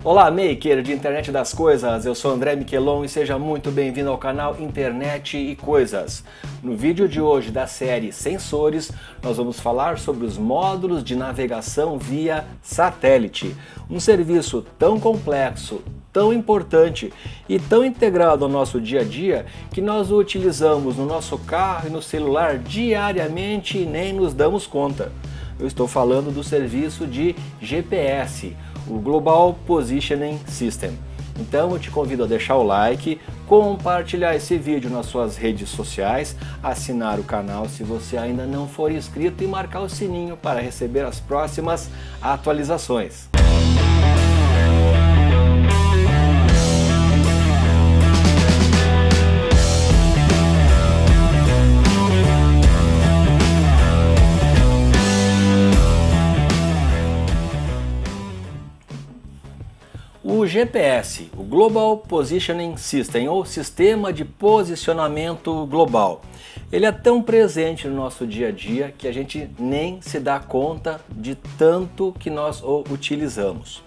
Olá, maker de internet das coisas, eu sou André Miquelon e seja muito bem-vindo ao canal Internet e Coisas. No vídeo de hoje da série Sensores, nós vamos falar sobre os módulos de navegação via satélite, um serviço tão complexo, tão importante e tão integrado ao nosso dia a dia que nós o utilizamos no nosso carro e no celular diariamente e nem nos damos conta. Eu estou falando do serviço de GPS, o Global Positioning System. Então eu te convido a deixar o like, compartilhar esse vídeo nas suas redes sociais, assinar o canal se você ainda não for inscrito e marcar o sininho para receber as próximas atualizações. O GPS, o Global Positioning System, ou Sistema de Posicionamento Global, ele é tão presente no nosso dia a dia que a gente nem se dá conta de tanto que nós o utilizamos.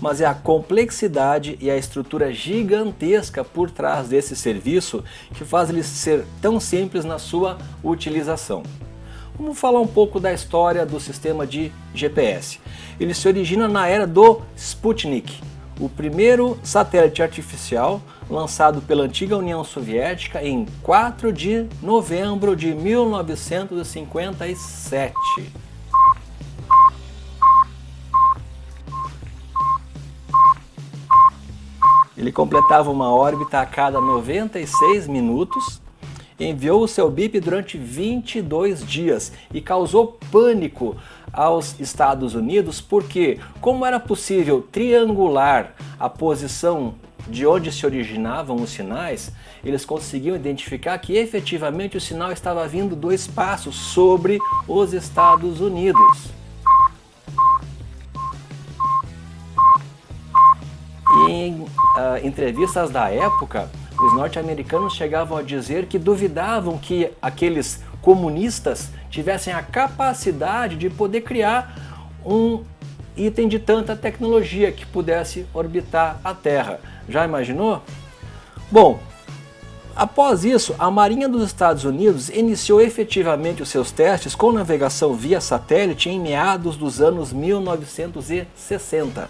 Mas é a complexidade e a estrutura gigantesca por trás desse serviço que faz ele ser tão simples na sua utilização. Vamos falar um pouco da história do sistema de GPS. Ele se origina na era do Sputnik, o primeiro satélite artificial lançado pela antiga União Soviética em 4 de novembro de 1957. Ele completava uma órbita a cada 96 minutos, enviou o seu bip durante 22 dias e causou pânico aos Estados Unidos porque, como era possível triangular a posição de onde se originavam os sinais, eles conseguiam identificar que efetivamente o sinal estava vindo do espaço sobre os Estados Unidos. E em entrevistas da época, os norte-americanos chegavam a dizer que duvidavam que aqueles comunistas tivessem a capacidade de poder criar um item de tanta tecnologia que pudesse orbitar a Terra. Já imaginou? Bom, após isso, a Marinha dos Estados Unidos iniciou efetivamente os seus testes com navegação via satélite em meados dos anos 1960.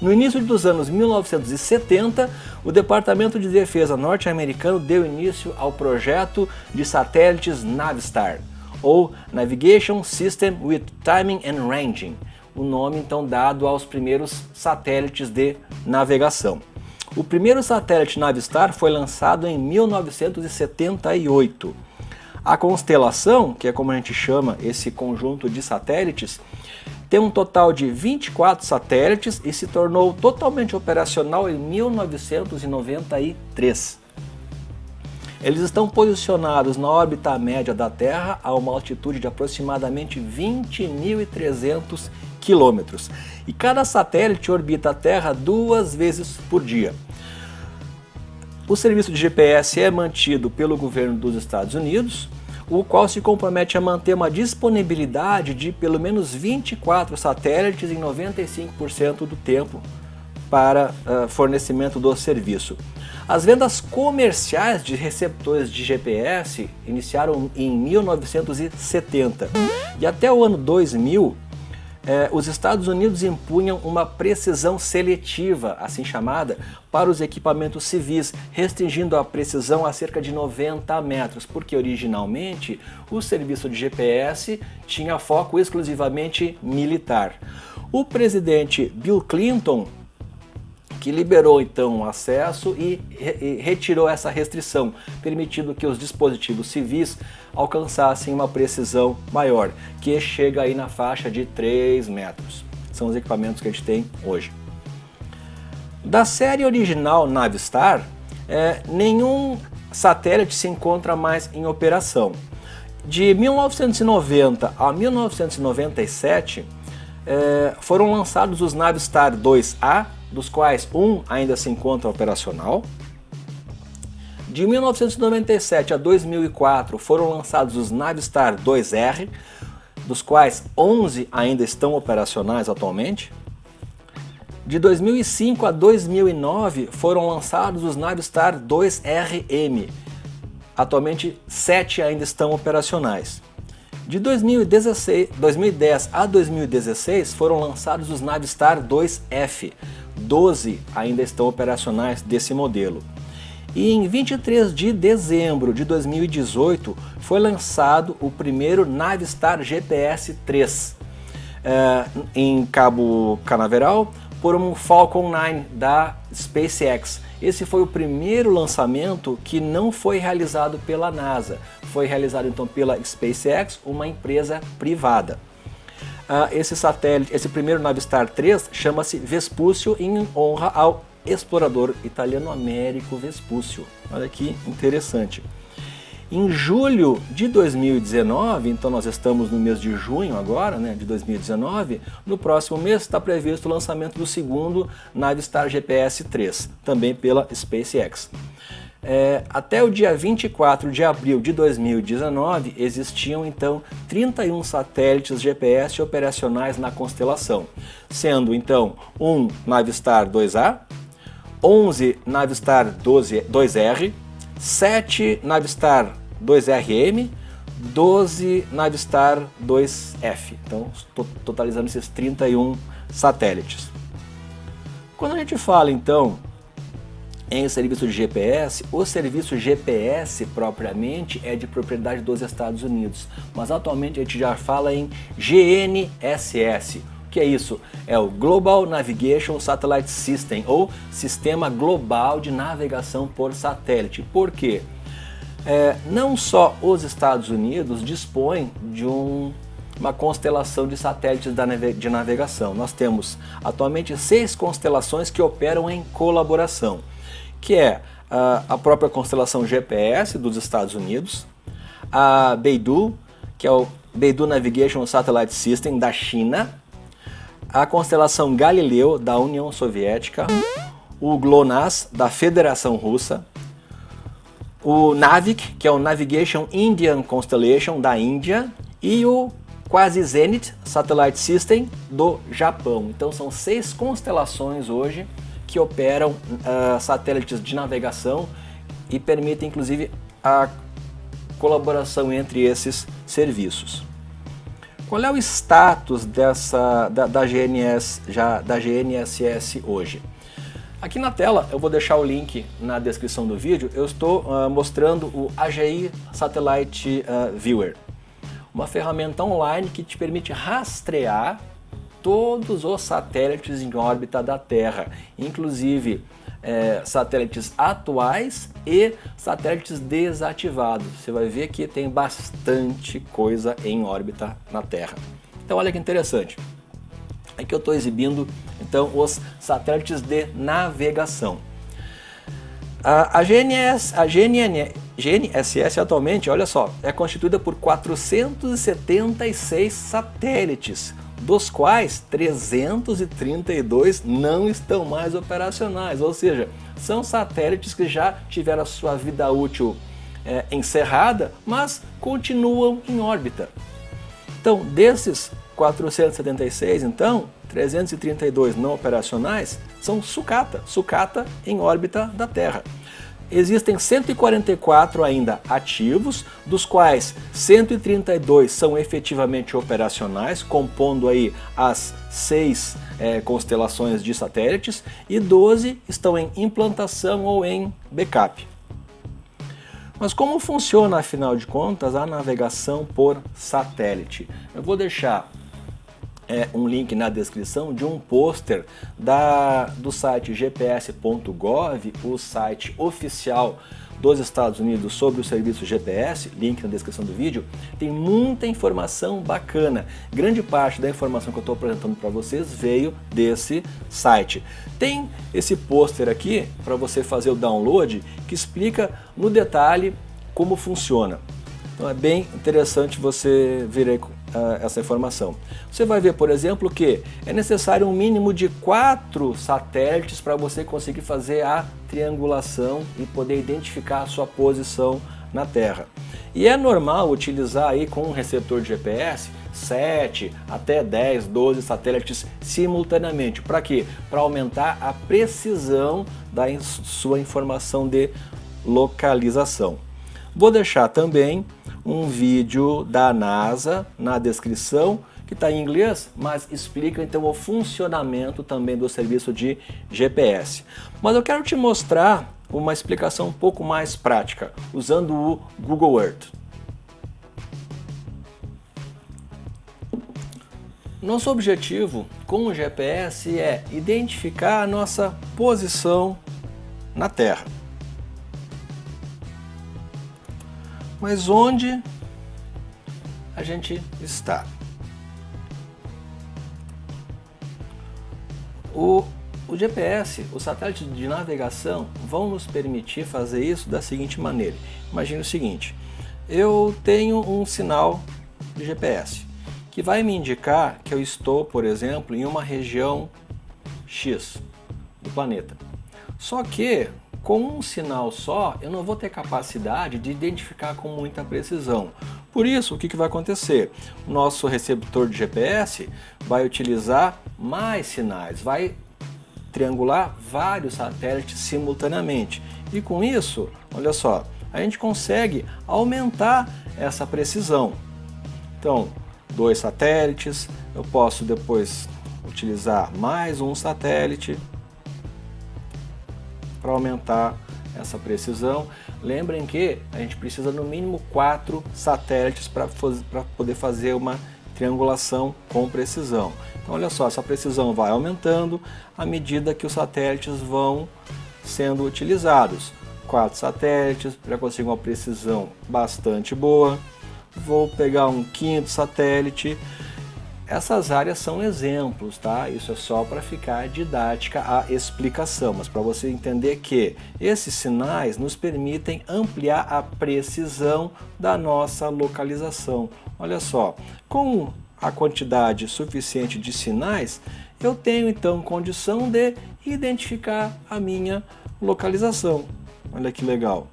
No início dos anos 1970, o Departamento de Defesa norte-americano deu início ao projeto de satélites Navistar, ou Navigation System with Timing and Ranging, o nome então dado aos primeiros satélites de navegação. O primeiro satélite Navistar foi lançado em 1978. A constelação, que é como a gente chama esse conjunto de satélites, tem um total de 24 satélites e se tornou totalmente operacional em 1993. Eles estão posicionados na órbita média da Terra a uma altitude de aproximadamente 20.300 quilômetros. E cada satélite orbita a Terra 2 vezes por dia. O serviço de GPS é mantido pelo governo dos Estados Unidos, o qual se compromete a manter uma disponibilidade de pelo menos 24 satélites em 95% do tempo para fornecimento do serviço. As vendas comerciais de receptores de GPS iniciaram em 1970 e até o ano 2000 os Estados Unidos impunham uma precisão seletiva, assim chamada, para os equipamentos civis, restringindo a precisão a cerca de 90 metros, porque originalmente o serviço de GPS tinha foco exclusivamente militar. O presidente Bill Clinton, que liberou então o acesso e retirou essa restrição, permitindo que os dispositivos civis alcançassem uma precisão maior, que chega aí na faixa de 3 metros. São os equipamentos que a gente tem hoje. Da série original Navistar, nenhum satélite se encontra mais em operação. De 1990 a 1997, foram lançados os Navistar 2A, dos quais um ainda se encontra operacional. De 1997 a 2004 foram lançados os Navistar 2R, dos quais 11 ainda estão operacionais atualmente. De 2005 a 2009 foram lançados os Navistar 2RM. Atualmente 7 ainda estão operacionais. De 2010 a 2016 foram lançados os Navistar 2F. 12 ainda estão operacionais desse modelo. E em 23 de dezembro de 2018 foi lançado o primeiro Navistar GPS 3 em Cabo Canaveral por um Falcon 9 da SpaceX. Esse foi o primeiro lançamento que não foi realizado pela NASA, foi realizado então pela SpaceX, uma empresa privada. Esse primeiro Navistar 3 chama-se Vespuccio em honra ao explorador italiano Américo Vespuccio. Olha que interessante. Em julho de 2019, então nós estamos no mês de junho agora, né, de 2019, no próximo mês está previsto o lançamento do segundo Navistar GPS 3, também pela SpaceX. Até o dia 24 de abril de 2019 existiam então 31 satélites GPS operacionais na constelação, sendo então um Navistar 2A, 11 Navistar 2R, 7 Navistar 2RM, 12 Navistar 2F. Então, totalizando esses 31 satélites. Quando a gente fala então em serviço de GPS, o serviço GPS propriamente é de propriedade dos Estados Unidos, mas atualmente a gente já fala em GNSS. O que é isso? É o Global Navigation Satellite System, ou Sistema Global de Navegação por Satélite. Por quê? Não só os Estados Unidos dispõem de uma constelação de satélites de navegação. Nós temos atualmente 6 constelações que operam em colaboração, que é a própria constelação GPS dos Estados Unidos, a Beidou, que é o Beidou Navigation Satellite System da China, a constelação Galileu da União Soviética, o GLONASS da Federação Russa, o NAVIC, que é o Navigation Indian Constellation da Índia, e o Quasi-Zenith Satellite System do Japão. Então são 6 constelações hoje que operam satélites de navegação e permitem inclusive a colaboração entre esses serviços. Qual é o status da GNSS hoje? Aqui na tela eu vou deixar o link na descrição do vídeo. Eu estou mostrando o AGI Satellite Viewer, uma ferramenta online que te permite rastrear todos os satélites em órbita da Terra, inclusive satélites atuais e satélites desativados. Você vai ver que tem bastante coisa em órbita na Terra. Então olha que interessante. Aqui eu estou exibindo então os satélites de navegação. A GNSS atualmente, olha só, é constituída por 476 satélites, dos quais 332 não estão mais operacionais, ou seja, são satélites que já tiveram a sua vida útil encerrada, mas continuam em órbita. Então, desses 476, então, 332 não operacionais são sucata em órbita da Terra. Existem 144 ainda ativos, dos quais 132 são efetivamente operacionais, compondo aí as 6 constelações de satélites, e 12 estão em implantação ou em backup. Mas como funciona, afinal de contas, a navegação por satélite? Eu vou deixar um link na descrição de um pôster do site gps.gov, o site oficial dos Estados Unidos sobre o serviço GPS, link na descrição do vídeo. Tem muita informação bacana. Grande parte da informação que eu estou apresentando para vocês veio desse site. Tem esse pôster aqui para você fazer o download que explica no detalhe como funciona. Então é bem interessante você ver aí essa informação. Você vai ver, por exemplo, que é necessário um mínimo de 4 satélites para você conseguir fazer a triangulação e poder identificar a sua posição na Terra. E é normal utilizar aí com um receptor de GPS 7 até 10, 12 satélites simultaneamente. Para quê? Para aumentar a precisão da sua informação de localização. Vou deixar também um vídeo da NASA na descrição, que está em inglês, mas explica então o funcionamento também do serviço de GPS. Mas eu quero te mostrar uma explicação um pouco mais prática, usando o Google Earth. Nosso objetivo com o GPS é identificar a nossa posição na Terra. Mas onde a gente está? O GPS, os satélites de navegação, vão nos permitir fazer isso da seguinte maneira. Imagine o seguinte, eu tenho um sinal de GPS que vai me indicar que eu estou, por exemplo, em uma região X do planeta. Só que com um sinal só, eu não vou ter capacidade de identificar com muita precisão. Por isso, o que vai acontecer? O nosso receptor de GPS vai utilizar mais sinais, vai triangular vários satélites simultaneamente. E com isso, olha só, a gente consegue aumentar essa precisão. Então, 2 satélites, eu posso depois utilizar mais um satélite para aumentar essa precisão. Lembrem que a gente precisa no mínimo 4 satélites para poder fazer uma triangulação com precisão. Então olha só, essa precisão vai aumentando à medida que os satélites vão sendo utilizados. 4 satélites, já consigo uma precisão bastante boa. Vou pegar um 5º satélite. Essas áreas são exemplos, tá? Isso é só para ficar didática a explicação, mas para você entender que esses sinais nos permitem ampliar a precisão da nossa localização. Olha só, com a quantidade suficiente de sinais, eu tenho então condição de identificar a minha localização. Olha que legal!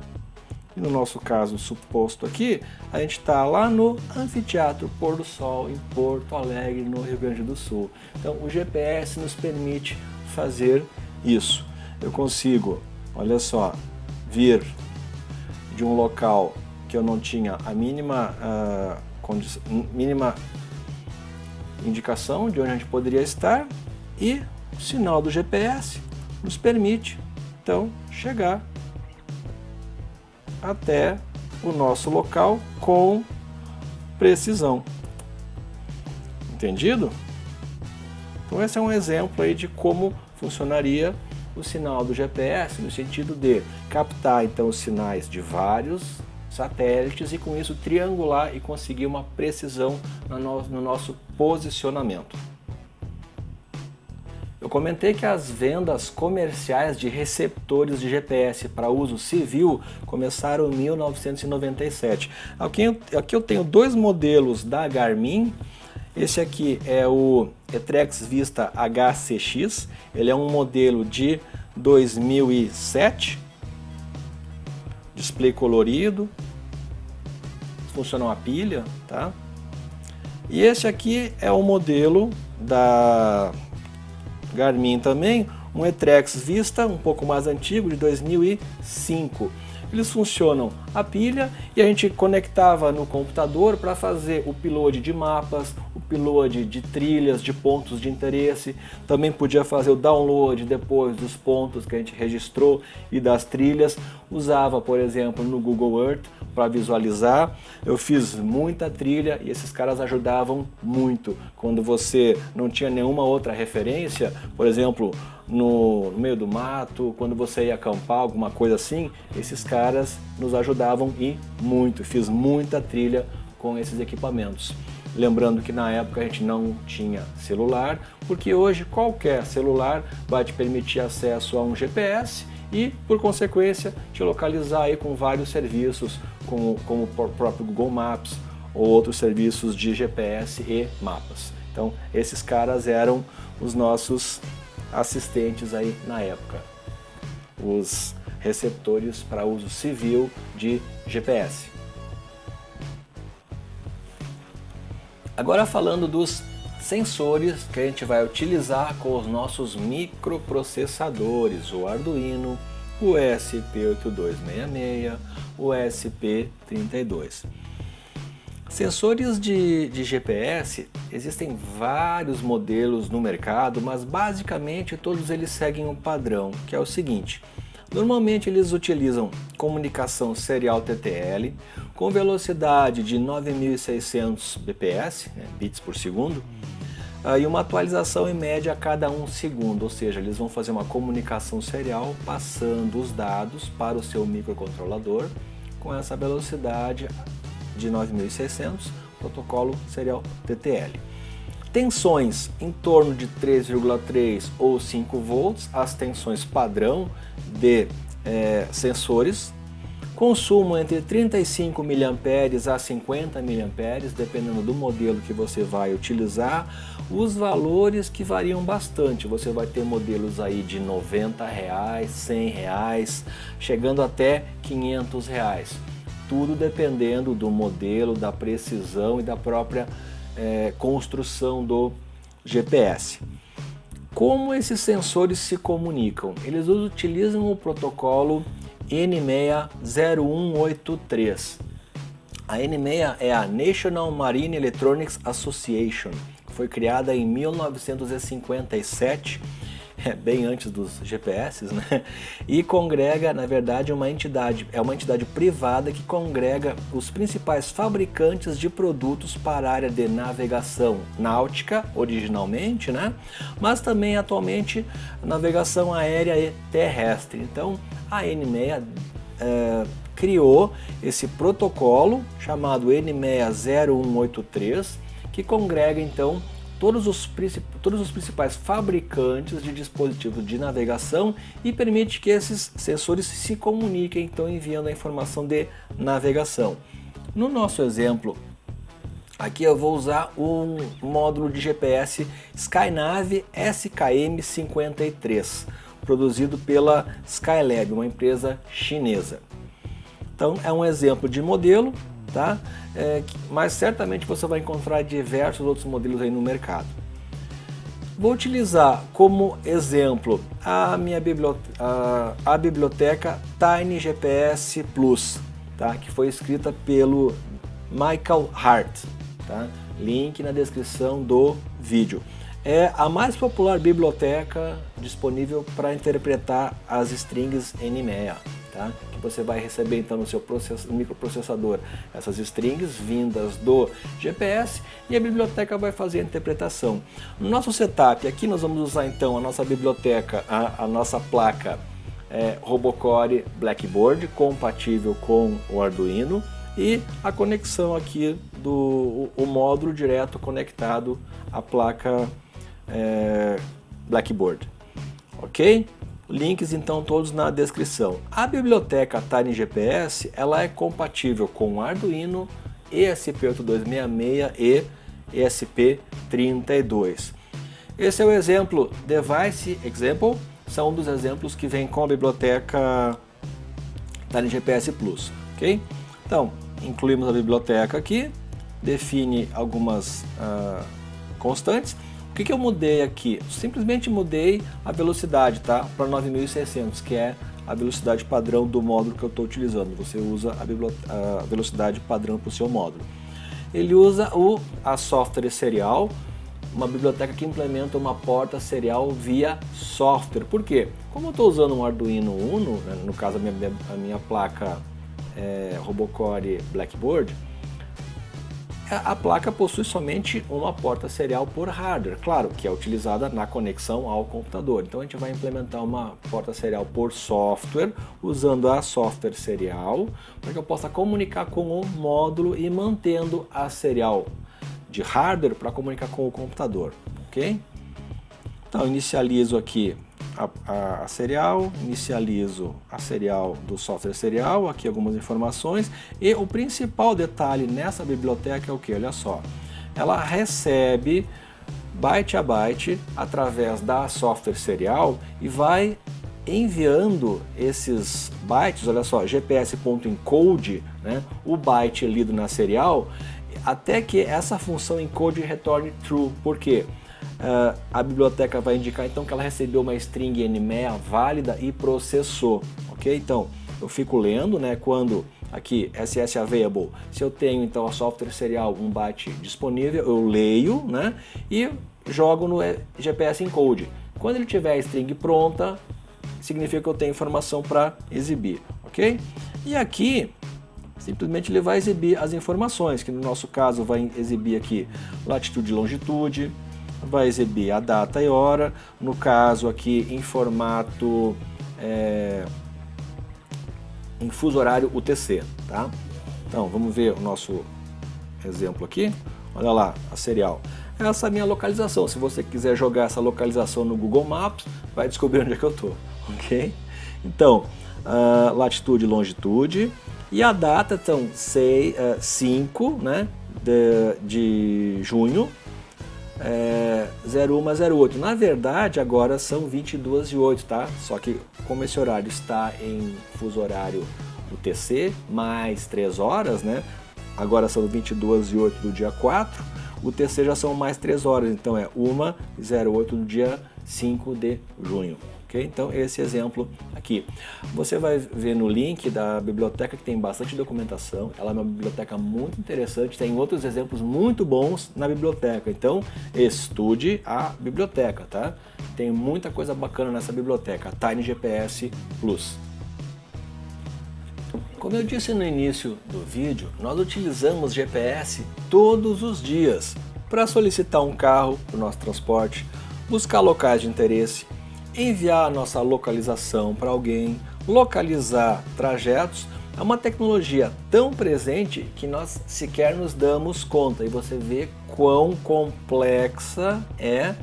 E no nosso caso suposto aqui, a gente está lá no Anfiteatro Pôr do Sol, em Porto Alegre, no Rio Grande do Sul. Então o GPS nos permite fazer isso. Eu consigo, olha só, vir de um local que eu não tinha a mínima indicação de onde a gente poderia estar, e o sinal do GPS nos permite então chegar até o nosso local com precisão. Entendido? Então esse é um exemplo aí de como funcionaria o sinal do GPS, no sentido de captar então os sinais de vários satélites e com isso triangular e conseguir uma precisão no nosso posicionamento. Eu comentei que as vendas comerciais de receptores de GPS para uso civil começaram em 1997. Aqui eu tenho 2 modelos da Garmin. Esse aqui é o Etrex Vista HCX, ele é um modelo de 2007, display colorido, funciona a pilha, tá? E esse aqui é o modelo da Garmin também, um Etrex Vista um pouco mais antigo, de 2005. Eles funcionam a pilha e a gente conectava no computador para fazer o upload de mapas, o upload de trilhas, de pontos de interesse. Também podia fazer o download depois dos pontos que a gente registrou e das trilhas. Usava, por exemplo, no Google Earth para visualizar. Eu fiz muita trilha e esses caras ajudavam muito. Quando você não tinha nenhuma outra referência, por exemplo, no meio do mato, quando você ia acampar, alguma coisa assim, esses caras nos ajudavam e muito. Fiz muita trilha com esses equipamentos. Lembrando que na época a gente não tinha celular, porque hoje qualquer celular vai te permitir acesso a um GPS e, por consequência, te localizar aí com vários serviços, como o próprio Google Maps ou outros serviços de GPS e mapas. Então, esses caras eram os nossos assistentes aí na época, os receptores para uso civil de GPS. Agora falando dos sensores que a gente vai utilizar com os nossos microprocessadores, o Arduino, o ESP8266, o ESP32. Sensores de GPS, existem vários modelos no mercado, mas basicamente todos eles seguem um padrão, que é o seguinte. Normalmente eles utilizam comunicação serial TTL com velocidade de 9.600 bps, bits por segundo, e uma atualização em média a cada 1 segundo, ou seja, eles vão fazer uma comunicação serial passando os dados para o seu microcontrolador com essa velocidade de 9.600, protocolo serial TTL. Tensões em torno de 3,3 ou 5 volts, as tensões padrão de sensores. Consumo entre 35 mA a 50 mA, dependendo do modelo que você vai utilizar. Os valores que variam bastante, você vai ter modelos aí de R$90, R$100, chegando até R$500. Tudo dependendo do modelo, da precisão e da própria construção do GPS. Como esses sensores se comunicam? Eles utilizam o protocolo N60183. A N6 é a National Marine Electronics Association, que foi criada em 1957, bem antes dos GPS, né? E congrega, na verdade, uma entidade privada que congrega os principais fabricantes de produtos para a área de navegação náutica, originalmente, né? Mas também atualmente navegação aérea e terrestre. Então a N6 criou esse protocolo chamado N60183, que congrega então todos os principais fabricantes de dispositivos de navegação e permite que esses sensores se comuniquem, então enviando a informação de navegação. No nosso exemplo, aqui eu vou usar um módulo de GPS Skynav SKM53, produzido pela Skylab, uma empresa chinesa. Então é um exemplo de modelo, tá? Mas certamente você vai encontrar diversos outros modelos aí no mercado. Vou utilizar como exemplo a biblioteca TinyGPS Plus, tá? Que foi escrita pelo Michael Hart, tá? Link na descrição do vídeo. É a mais popular biblioteca disponível para interpretar as strings N6, tá? Que você vai receber então no seu microprocessador essas strings vindas do GPS e a biblioteca vai fazer a interpretação. No nosso setup aqui nós vamos usar então a nossa biblioteca, a nossa placa Robocore Blackboard, compatível com o Arduino, e a conexão aqui do módulo direto conectado à placa Blackboard, ok? Links então todos na descrição. A biblioteca TinyGPS ela é compatível com o Arduino, ESP8266 e ESP32. Esse é o exemplo Device Example, são um dos exemplos que vem com a biblioteca TinyGPS Plus, ok? Então, incluímos a biblioteca aqui, define algumas constantes. O que eu mudei aqui? Simplesmente mudei a velocidade, tá? Para 9.600, que é a velocidade padrão do módulo que eu estou utilizando. Você usa a velocidade padrão para o seu módulo. Ele usa a software serial, uma biblioteca que implementa uma porta serial via software. Por quê? Como eu estou usando um Arduino Uno, né, no caso a minha placa Robocore Blackboard, a placa possui somente uma porta serial por hardware, claro, que é utilizada na conexão ao computador. Então a gente vai implementar uma porta serial por software, usando a software serial, para que eu possa comunicar com o módulo e mantendo a serial de hardware para comunicar com o computador, ok? Então inicializo aqui a serial, inicializo a serial do software serial, aqui algumas informações, e o principal detalhe nessa biblioteca é o que? Olha só, ela recebe byte a byte através da software serial e vai enviando esses bytes, olha só, GPS.encode, né, o byte lido na serial, até que essa função encode retorne true. Por quê? A biblioteca vai indicar então que ela recebeu uma string NMEA válida e processou, ok? Então, eu fico lendo, né, quando aqui SS Available, se eu tenho então a software serial 1 byte disponível, eu leio, né, e jogo no GPS encode. Quando ele tiver a string pronta, significa que eu tenho informação para exibir, ok? E aqui, simplesmente ele vai exibir as informações, que no nosso caso vai exibir aqui latitude e longitude, vai exibir a data e hora, no caso aqui em formato em fuso horário UTC, tá? Então vamos ver o nosso exemplo aqui, olha lá, a serial. Essa é a minha localização, se você quiser jogar essa localização no Google Maps, vai descobrir onde é que eu tô, ok? Então, latitude e longitude, e a data são 5, né, de junho, 0108. Na verdade, agora são 22h08, tá? Só que como esse horário está em fuso horário UTC, mais 3 horas, né? Agora são 22h08 do dia 4, o UTC já são mais 3 horas, então é 1h08 do dia 5 de junho. Okay? Então esse exemplo aqui. Você vai ver no link da biblioteca que tem bastante documentação, ela é uma biblioteca muito interessante, tem outros exemplos muito bons na biblioteca, então estude a biblioteca, tá? Tem muita coisa bacana nessa biblioteca, TinyGPS Plus. Como eu disse no início do vídeo, nós utilizamos GPS todos os dias para solicitar um carro para o nosso transporte, buscar locais de interesse, enviar a nossa localização para alguém, localizar trajetos. É uma tecnologia tão presente que nós sequer nos damos conta, e você vê quão complexa é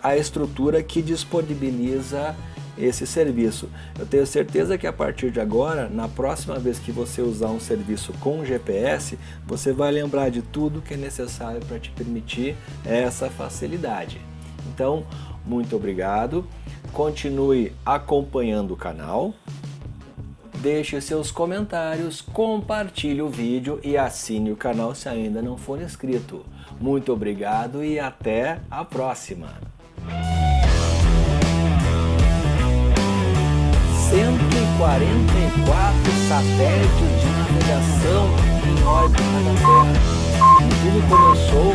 a estrutura que disponibiliza esse serviço. Eu tenho certeza que a partir de agora, na próxima vez que você usar um serviço com GPS, você vai lembrar de tudo que é necessário para te permitir essa facilidade. Então, muito obrigado, continue acompanhando o canal, deixe seus comentários, compartilhe o vídeo e assine o canal se ainda não for inscrito. Muito obrigado e até a próxima! 144 satélites de navegação em órbita da Terra. E tudo começou